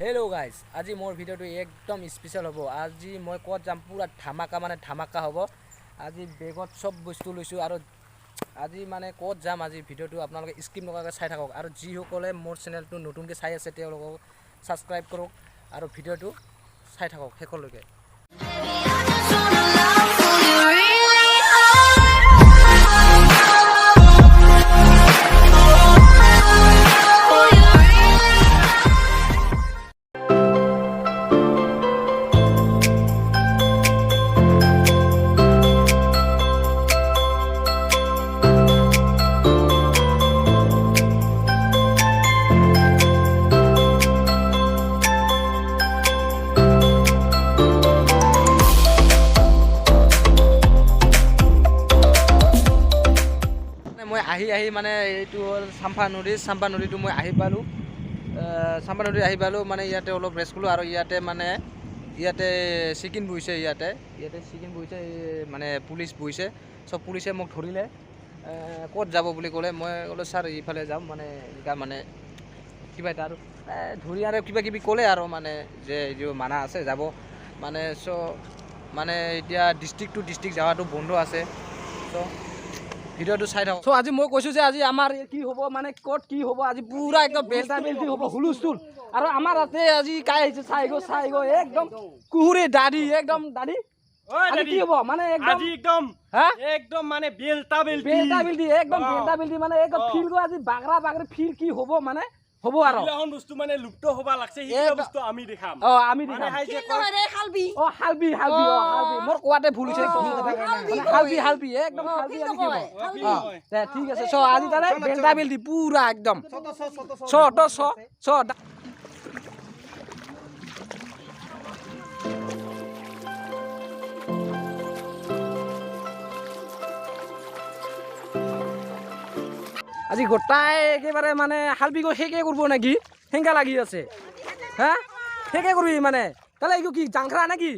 Hello guys आज मोर video एकदम special हम आज मैं कत जाम पूरा धामाका माने धामाका हम आज बेगत सब बस्तु लैसो और आज माने कत जाम आज भिडिओ आपनालोके स्किप नकराके चाइ थाকক और जिसकले मोर चेनेलটো नतुनके चाइ आछे तेओलोকক साबस्क्राइब करक और भिडिओ चाइ थाকক शेषলৈকে। मैं आही माने साम्फा नदी तो मैं आही पालू साम्फा नदी आही पालू माने इयाते अलप रेस्ट कलो और इयाते माने इयाते चिकेन बहिছে इयाते चिकेन बहिছে माने पुलिस बहिছে सब पुलिसे মোক धरिले कत যাব বুলি ক'লে মই ক'লো স্যার ইফালে যাম মানে ইকা মানে কিবা এটা আৰু ধৰি আৰু কিবা কিবি ক'লে আৰু মানে যে এই মানা আছে যাব মানে সো মানে এতিয়া ডিস্ট্রিক্ট টু ডিস্ট্রিক্ট যাওয়াটো বন্ধ আছে সো ভিডিওটো চাই থাকক। সো আজি মই কৈছো যে আজি আমাৰ কি হ'ব মানে কত কি হ'ব আজি পুৰা একদম বেলতা বেলতি হ'ব হুলুস্থুল আৰু আমাৰ ৰাতে আজি কাই আহিছে চাই গো একদম কুহুৰে দাড়ি একদম দাড়ি আজি কি হ'ব মানে একদম আজি একদম হ্যাঁ একদম মানে বেলতা বেলতি একদম বেলতা বেলতি মানে একদম ফিল গো আজি বাগৰা বাগৰি ফিল কি হ'ব মানে হ'ব আৰু ইলাহন বস্তু মানে লুপ্ত হবা লাগছে এই বস্তু আমি দেখাম আমি মানে দেখাম হাই যে কয় হালবি মোৰ কোৱাতে ভুল হৈছে হালবি একদম হালবি আজি কি হ'ব ঠিক আছে সো আজি তাৰে বেলতা বেলতি পুৰা একদম ছ আজি গোটাই একেবারে মানে হালবিগো হেকে করবো নাকি হেঙ্গা লাগি আছে হ্যাঁ হেকে করবি মানে তাহলে এগুলো কি জাংখরা নাকি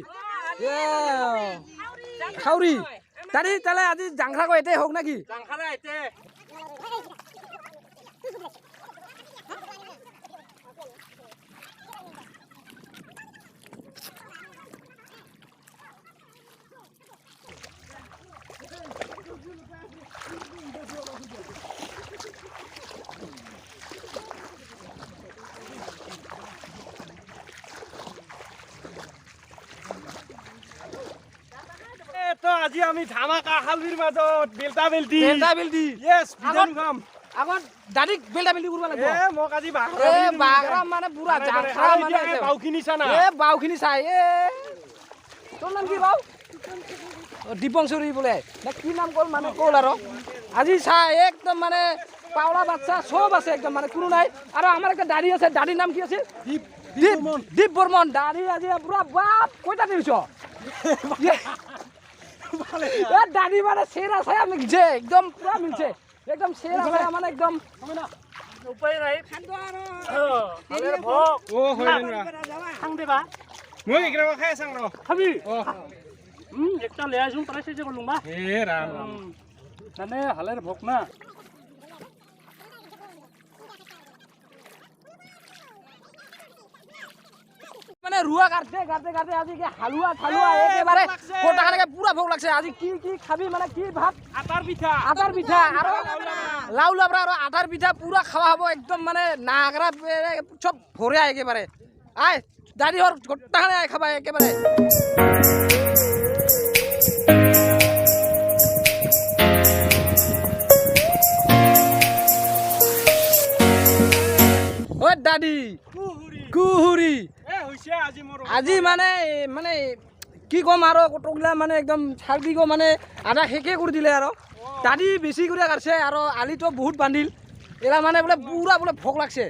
খাউরি তাহলে আজি জাংখরা কো এটাই হোক নাকি জাংখারা এতে তো আজি আমি ধামাকা হালবিৰ মাজত বেলতা বেলতি ইয়েস ভিডিও কাম আগত দাড়ি বেলতা বেলতি করবা লাগবো মোক আজি বাগরা মানে পুরা জাংখরা মানে বাউখিনি চানা বাউখিনি চাই তোর নাম কি বাউ দীপংচুরি বলে না কি নাম কল মানে কল আর আজি চাই একদম মানে পাওলা বাচ্চা সব আছে একদম মানে কোনো নাই আর আমার একটা দাড়ি আছে দাড়ির নাম কি আছে দীপ বর্মন দাড়ি আজি পুরা বাপ কয়টা দিছ দাড়ি মানে সেরা ছায়া মিলছে একদম পুরা মিলছে একদম সেরা ছায়া মানে একদম উপায় নাই হালের ভক ও হইলেন না সাং দেবা মই ইগ্রাবা খাই সাং র খাবি একটা লে আসুন প্রাইস যে করলুম বা এ রাম মানে হালের ভক না মানে রুয়া কাটতে আজি কি হালুয়া একেবারে কোটাখানে পুরা ভোগ লাগছে আজি কি খাবি মানে কি ভাত আটার পিঠা আর লাউ লাবরা আর আটার পিঠা পুরা খাওয়া হবো একদম মানে নাগরা সব ভরে একেবারে আয় দাড়ি হর কোটাখানে আয় খাবা একেবারে ও দাদি কুহুরি আজি মানে মানে কি কম আর কতগুলা মানে একদম ছাড়বি গো মানে আধা শেষে করে দিলে আর দাড়ি বেশি করে কাটছে আর আলি তো বহুত বান্ধিল এরা মানে বলে পুরা বলে ভোগ লাগছে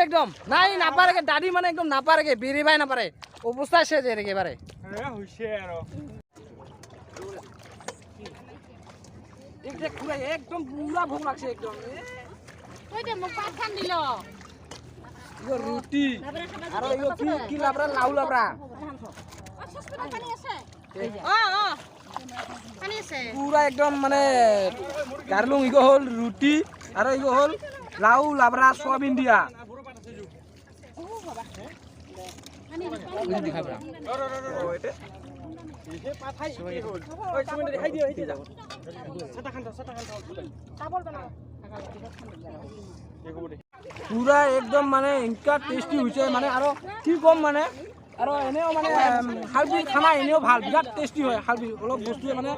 একদম নাই নাপারে দাড়ি মানে একদম নাপারে বেরিবাই নাপারে অবস্থা শেষ একেবারে একদম পুরা ভোগ লাগছে একদম রুটি আর কি লাবরা লাউ লাবরা পুরা একদম মানে গারলুং ইগো হল রুটি আর ইগো হল লাউ লাবরা সোয়াবিন দিয়া পুরা একদম মানে ইনকা টেস্টি হয়েছে মানে আরো কি কম মানে আর এনেও মানে হালবি খানা এনেও ভাল বিরাট টেস্টি হয় হালবি অলপ বস্তু মানে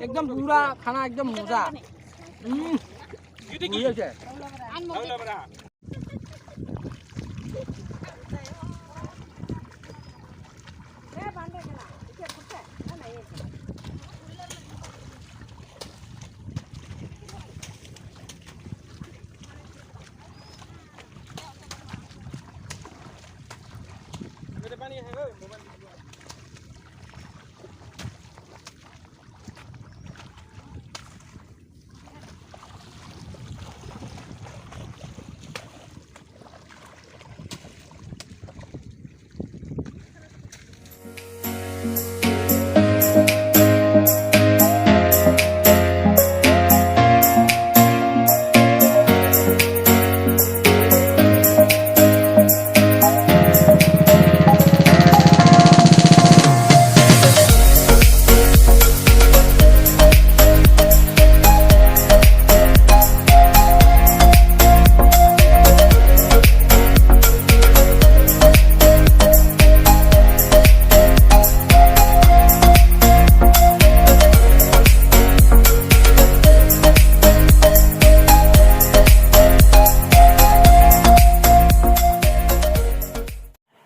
একদম পুরা খানা একদম মজা বুঝেছে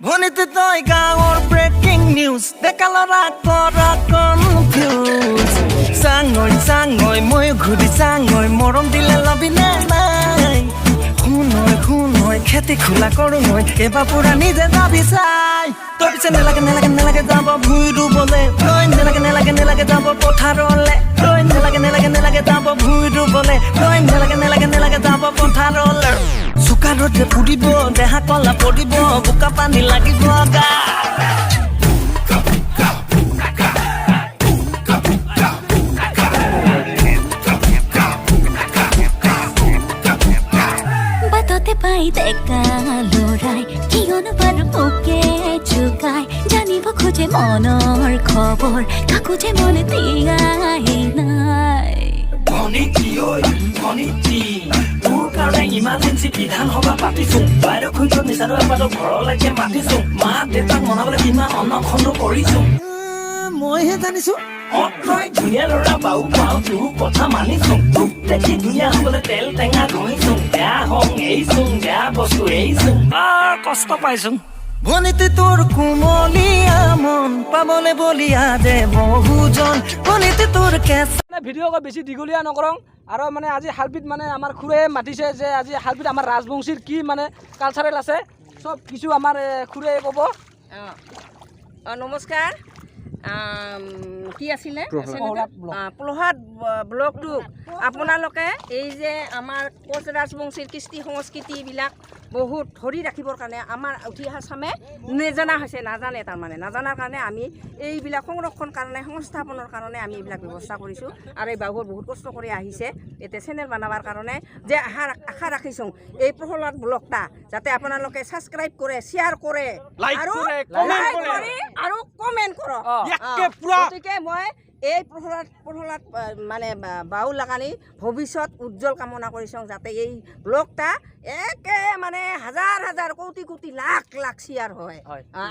ভনিতে তই গাঁৱৰ ব্ৰেকিং নিউজ ডেকালৰা কৰা কনফিউজ চাঙৈ মই ঘূৰি চাঙৈ মৰম দিলে লবিনে নাই শুনৈ খেতি খোলা কৰোঁ মই এবাৰ পুৰা নিজে যাবি চাই তই পিছে নেলাগে যাব ভুই ৰুবলে তই নেলাগে যাব পথাৰলে তই নেলাগে যাব ভুই ৰুবলে তই নেলাগে যাব পথাৰলে চোকা ৰ'দে পুৰিব দেহা কলা পৰিব বোকা পানী লাগিব গা বাটতে পাই ডেকা লৰাই কিয়নো বাৰু মোকে জোকাই জানিব খোজে মনৰ খবৰ কাকো যে মনে দিয়াই নাই ভনিটি তোৰ কাৰণে ইমাৰ্জেঞ্চি বিধানসভা পাতিছো বাইদেউ খুঁজত নিচাৰো এবাৰ ঘৰলৈকে মাতিছো মা দেউতাক মনাবলৈ ইমান অনখণ্ড কৰিছো মইহে জানিছো তই ধুনীয়া ল'ৰা বাউ তোৰ কথা মানিছো তোক দেখি ধুনীয়া হ'বলৈ তেল টেঙা ঘঁহিছো বেয়া হং এৰিছো বেয়া বস্তু এৰিছো কষ্ট পাইছো ভনিতে তোৰ কোমলীয়া মন পাবলৈ বলিয়া যে বহুজন ভনিতে তোৰ কেঁচা ভিডিঅ' বেছি দীঘলীয়া নকৰং আৰু মানে আজি হালবিত মানে আমাৰ খুৰে মাতিছে যে আজি হালবিত আমাৰ ৰাজবংশীৰ কি মানে কালচাৰেল আছে সব কিছু আমাৰ খুৰে ক'ব নমস্কাৰ কি আছিলে প্ৰহ্লাদ ব্লগটো আপোনালোকে এই যে আমাৰ কোচ ৰাজবংশীৰ কৃষ্টি সংস্কৃতিবিলাক বহুত ধৰি ৰাখিবৰ কাৰণে আমাৰ উঠি অহা চামে নাজানা হৈছে নাজানে তাৰমানে নাজানাৰ কাৰণে আমি এইবিলাক সংৰক্ষণ কাৰণে সংস্থাপনৰ কাৰণে আমি এইবিলাক ব্যৱস্থা কৰিছোঁ আৰু এই বাহুৰ বহুত কষ্ট কৰি আহিছে এতিয়া চেনেল বনাবৰ কাৰণে যে আশা ৰাখিছোঁ এই প্ৰহ্লাদ ব্লগটা যাতে আপোনালোকে ছাবস্ক্ৰাইব কৰে শ্বেয়াৰ কৰে আৰু কমেণ্ট কৰক গতিকে মই এই প্ৰহ্লাদ মানে বাউ লাগানি ভৱিষ্যত উজ্জ্বল কামনা কৰিছোঁ যাতে এই ব্লগটা একে মানে হাজাৰ কোটি লাখ শ্বেয়াৰ হয়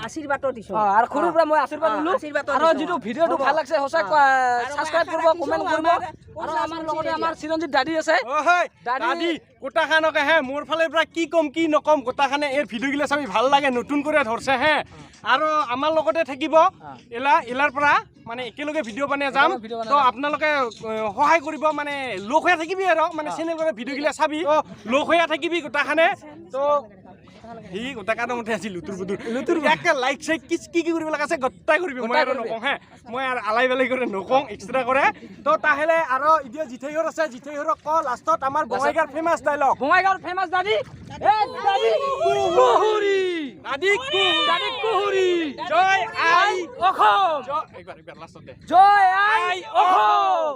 আশীৰ্বাদো দিছোঁ আৰু সৰুৰ পৰা মই আশীৰ্বাদ দিলোঁ আৰু যিটো ভিডিঅ'টো ভাল লাগছে সঁচাকৈ ছাবস্ক্ৰাইব কৰিব কমেণ্ট কৰিব আৰু আমাৰ লগতে আমাৰ চিৰঞ্জিত দাদী আছে দাদী গোটাখানকে হে মোৰ ফালৰ পৰা কি কম কি নকম গোটাখানে এই ভিডিঅ'গিলা চাবি ভাল লাগে নতুন কৰি ধৰছে হে আৰু আমাৰ লগতে থাকিব এলাৰ পৰা মানে একেলগে ভিডিঅ' বনাই যাম তো আপোনালোকে সহায় কৰিব মানে লগ হৈ থাকিবি আৰু মানে চেনেল কৰি ভিডিঅ'গিলা চাবি লগ হৈ থাকিবি গোটাখানে তো সি গোটাখানৰ মতে আছিল লুতুৰ একে লাইক চাইক কি কৰিব লগা আছে গোটাই কৰিবি মই আৰু নকওঁ হে মই আৰু আলাই বেলাই কৰি নকওঁ এক্সট্ৰা কৰে তো তাহলে আৰু এতিয়া জিতেইহৰ আছে জিতেইহৰক ক লাষ্টত আমাৰ বঙাইগাঁৱৰ ফেমাছ ডাইলগ বঙাইগাঁৱৰ ফেমাছ দাদী দাদী কুহুৰি জয় আই অসম একবাৰ লাষ্টতে জয় আই অসম